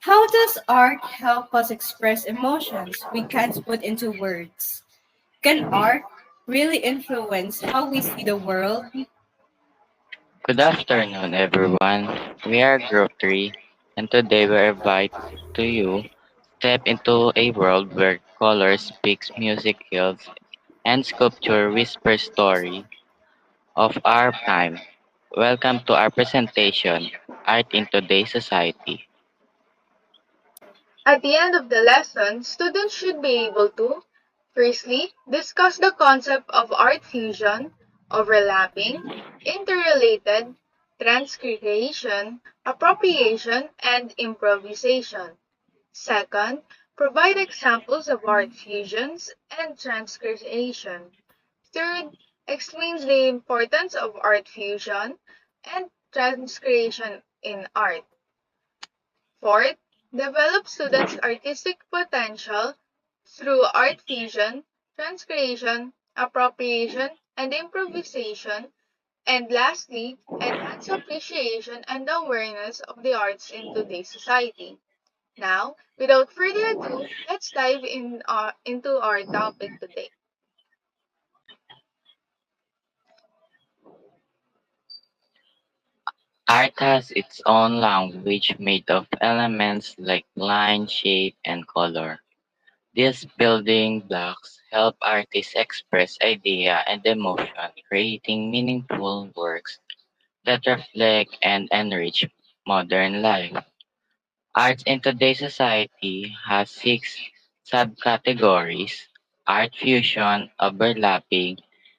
How does art help us express emotions we can't put into words? Can art really influence how we see the world? Good afternoon, everyone. We are Group 3, and today we invite to you step into a world where color speaks music heals and sculpture whispers story of our time. Welcome to our presentation, Art in Today's Society. At the end of the lesson, students should be able to, firstly, discuss the concept of art fusion, overlapping, interrelated, transcreation, appropriation, and improvisation. Second, provide examples of art fusions and transcreation. Third, explains the importance of art fusion and transcreation in art. Fourth, develop students' artistic potential through art fusion, transcreation, appropriation, and improvisation. And lastly, enhance appreciation and awareness of the arts in today's society. Now, without further ado, let's dive into our topic today. Art has its own language made of elements like line, shape, and color. These building blocks help artists express idea and emotion, creating meaningful works that reflect and enrich modern life. Arts in today's society has six subcategories: art fusion, overlapping,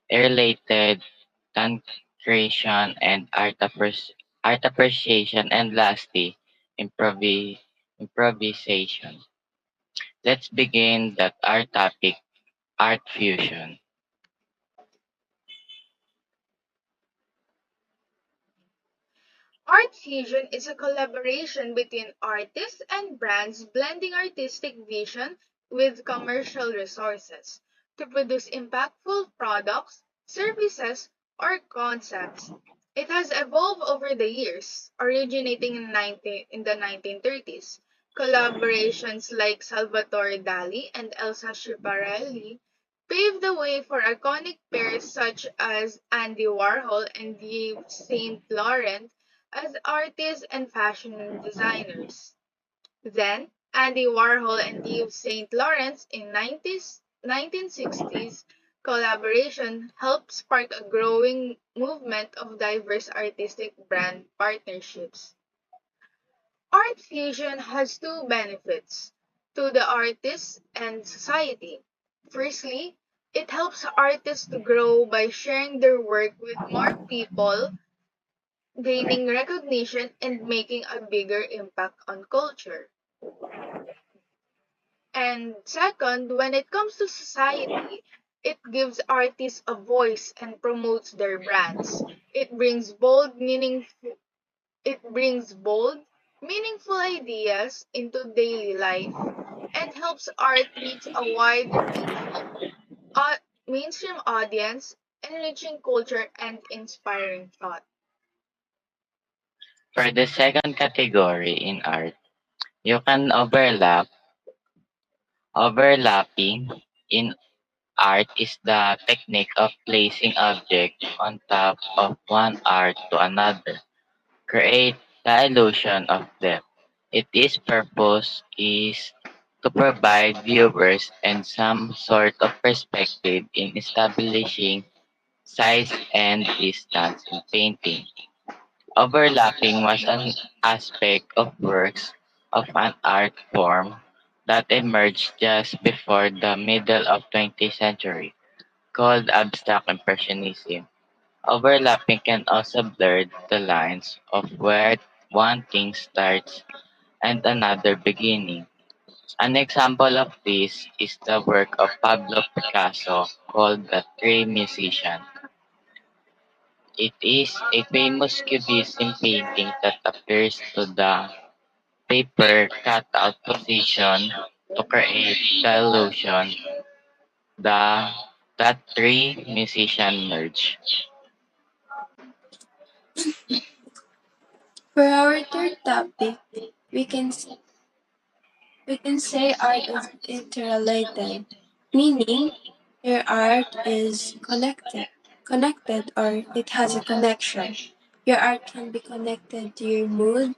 related, creation, and art appreciation, and lastly, improvisation. Let's begin that our topic, art fusion. Art fusion is a collaboration between artists and brands blending artistic vision with commercial resources to produce impactful products, services, or concepts. It has evolved over the years, originating in the 1930s. Collaborations like Salvatore Dali and Elsa Schiaparelli paved the way for iconic pairs such as Andy Warhol and Yves Saint Laurent as artists and fashion designers. Then, Andy Warhol and Yves Saint Laurent in 1960s collaboration helped spark a growing movement of diverse artistic brand partnerships. Art fusion has two benefits to the artist and society. Firstly, it helps artists to grow by sharing their work with more people, gaining recognition and making a bigger impact on culture. And second, when it comes to society, it gives artists a voice and promotes their brands. It brings bold, meaningful ideas into daily life and helps art reach a wide au- mainstream audience, enriching culture and inspiring thought. For the second category in art, you can overlapping in art is the technique of placing objects on top of one art to another, create the illusion of depth. Its purpose is to provide viewers and some sort of perspective in establishing size and distance in painting. Overlapping was an aspect of works of an art form that emerged just before the middle of 20th century, called abstract impressionism. Overlapping can also blur the lines of where one thing starts and another beginning. An example of this is the work of Pablo Picasso called The Three Musicians. It is a famous cubism painting that appears to the paper cutout position to create the illusion the that three musicians merge. For our third topic, we can We can say art is interrelated, meaning your art is connected or it has a connection. Your art can be connected to your mood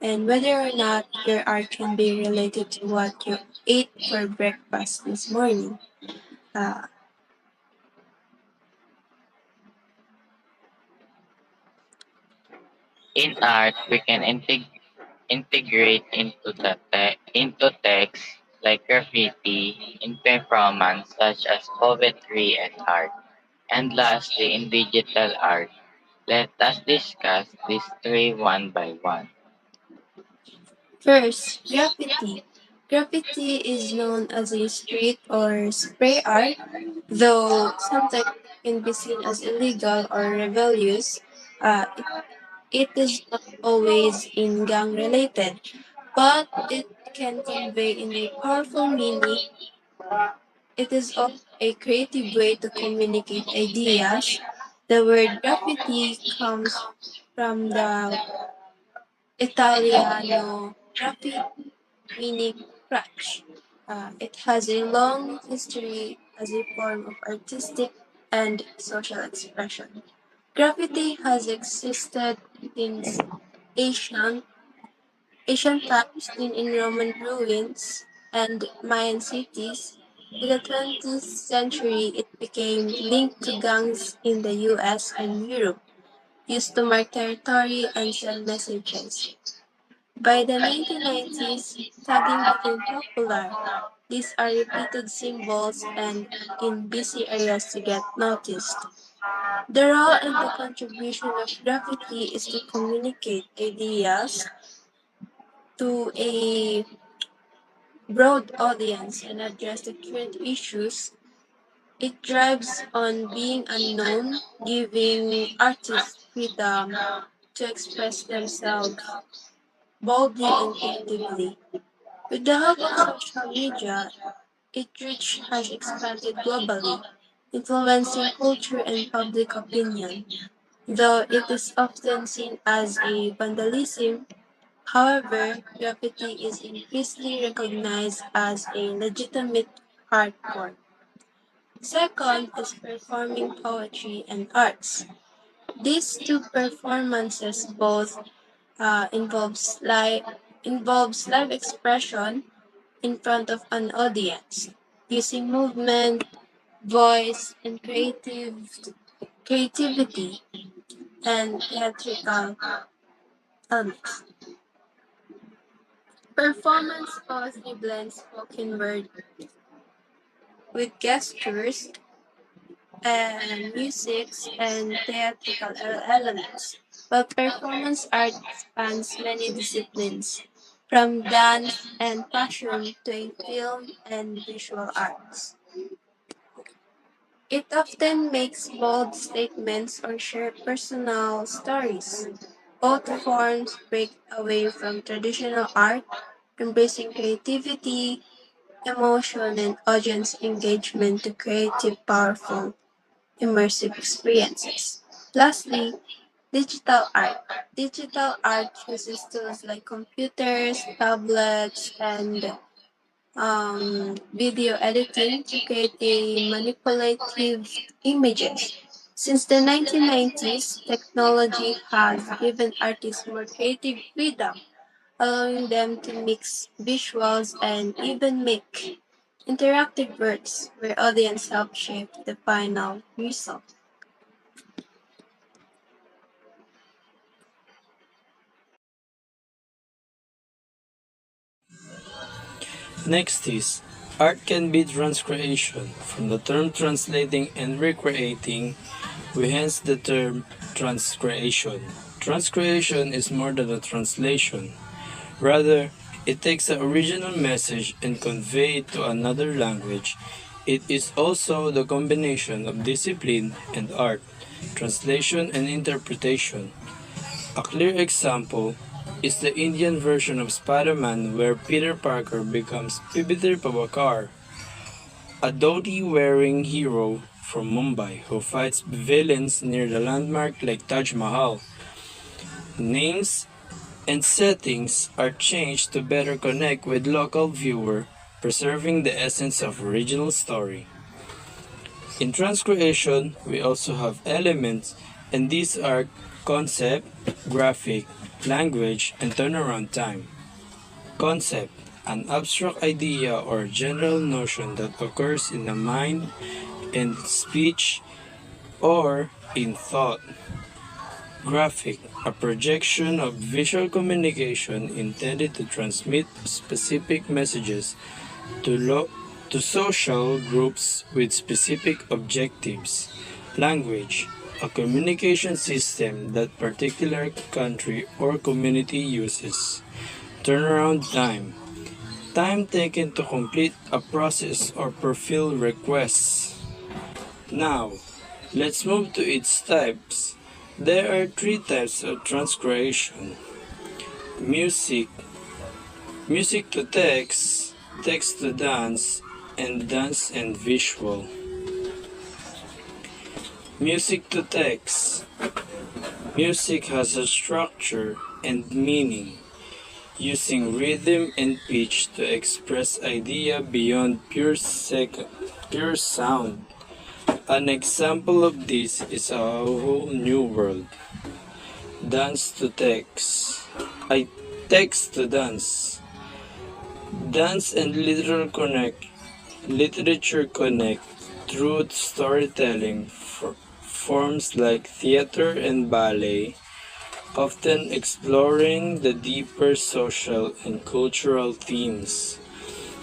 and whether or not your art can be related to what you ate for breakfast this morning. Uh, In art, we can integrate into text like graffiti, in performance such as poetry and art, and lastly in digital art. Let us discuss these three one by one. First, graffiti. Graffiti is known as a street or spray art, though sometimes it can be seen as illegal or rebellious. It is not always in gang related, but it can convey in a powerful meaning. It is also a creative way to communicate ideas. The word graffiti comes from the Italiano graffiti, meaning scratch. It has a long history as a form of artistic and social expression. Graffiti has existed since ancient, ancient times seen in Roman ruins and Mayan cities. In the 20th century, it became linked to gangs in the US and Europe, used to mark territory and send messages. By the 1990s, tagging became popular. These are repeated symbols and in busy areas to get noticed. The role and the contribution of graffiti is to communicate ideas to a broad audience and address the current issues. It drives on being unknown, giving artists freedom to express themselves boldly and creatively. With the help of social media, its reach has expanded globally, influencing culture and public opinion. Though it is often seen as a vandalism, however, graffiti is increasingly recognized as a legitimate art form. Second is performing poetry and arts. These two performances both involves live expression in front of an audience, using movement, voice, and creativity and theatrical elements. Performance mostly blends spoken word with gestures and musics and theatrical elements, while performance art spans many disciplines, from dance and fashion to a film and visual arts. It often makes bold statements or share personal stories. Both forms break away from traditional art, embracing creativity, emotion, and audience engagement to creative, powerful, immersive experiences. Lastly, digital art. Digital art uses tools like computers, tablets, and video editing to create a manipulative images. Since the 1990s, technology has given artists more creative freedom, allowing them to mix visuals and even make interactive works where audience help shape the final result. Next is art can be transcreation. From the term translating and recreating, we hence the term transcreation. Transcreation is more than a translation. Rather, it takes the original message and convey it to another language. It is also the combination of discipline and art, translation and interpretation. A clear example is the Indian version of Spider-Man where Peter Parker becomes Peter Pabakar, a dhoti-wearing hero from Mumbai who fights villains near the landmark like Taj Mahal. Names and settings are changed to better connect with local viewer, preserving the essence of original story. In transcreation, we also have elements, and these are concept, graphic, language, and turnaround time. Concept, an abstract idea or general notion that occurs in the mind, in speech, or in thought. Graphic, a projection of visual communication intended to transmit specific messages to, to social groups with specific objectives. Language, a communication system that particular country or community uses. Turnaround time, time taken to complete a process or fulfill requests. Now, let's move to its types. There are three types of transcreation: music, music to text, text to dance, and dance and visual. Music to text. Music has a structure and meaning, using rhythm and pitch to express idea beyond pure sound. An example of this is A Whole New World. Dance to text. I text to dance. Dance and literature connect through storytelling forms like theater and ballet, often exploring the deeper social and cultural themes.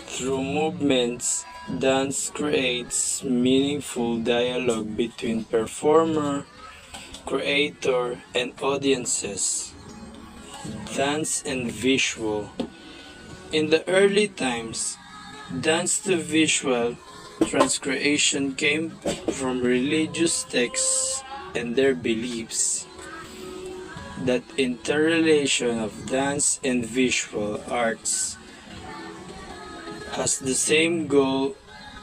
Through movements, dance creates meaningful dialogue between performer, creator, and audiences. Dance and visual. In the early times, dance to visual transcreation came from religious texts and their beliefs. That interrelation of dance and visual arts has the same goal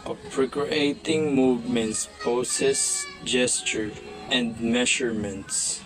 of recreating movements, poses, gesture, and measurements.